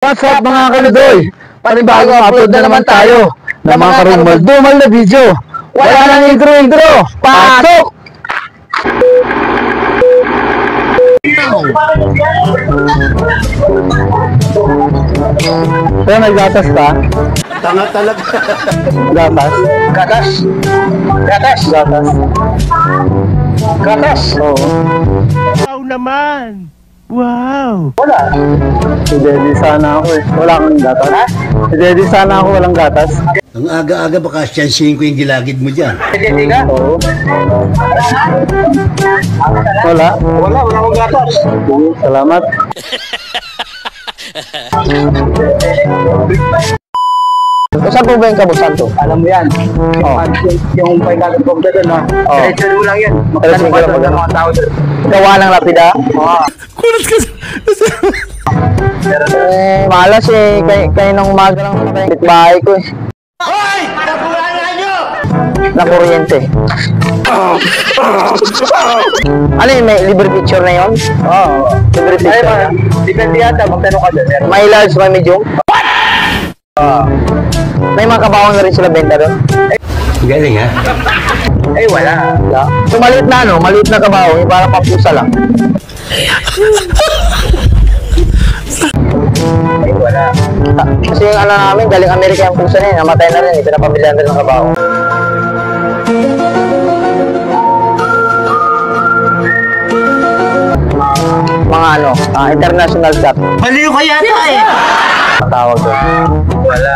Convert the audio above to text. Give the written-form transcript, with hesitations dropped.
What's up mga kaludoy? Panibagong upload na naman tayo ng mga karumal-dumal na video. Wala nang intro-intro. Pasok! So, naggatas ka? Tanga talaga. Gatas? Gatas. Gatas. Gatas? Gatas. Oo. Wow naman! Wow! Wala. Si Daddy sana ako eh. Wala kang gatas? Ha? Si Daddy sana ako walang gatas. Ang aga-aga baka siyansihin ko yung gilagid mo dyan. Hindi ka? Oo. Wala? Wala akong gatas. Salamat. Saan po ba yung kabusan to? Alam mo yan. Oh. Yung pagkagat ko doon, no? Oh. Diretso mo lang yan. Diretso mo lang Magkano mga tao doon. Gawa ng lapida? Oo. Malas eh. Kayo nang umaga lang sa bahay ko eh. Hoy! Tapulangan nyo! Na kuryente. Ano yun? May libre picture na yun? Oo. Libre picture na. Depende yata. Magtanong ka doon. May large, may medium? May mga kabawang na rin sila benta doon? Galing ha? Eh wala. So maliit na ano? Maliit na kabawang. Yung parang papusa lang. Ay, wala. Kasi yung ano namin, galing Amerika yung pusa na yun. Namatay na rin. Pinapabilan rin ng kabawang. Mga ano, international shop. Baliw ka yata eh! Tawag doon. Wala.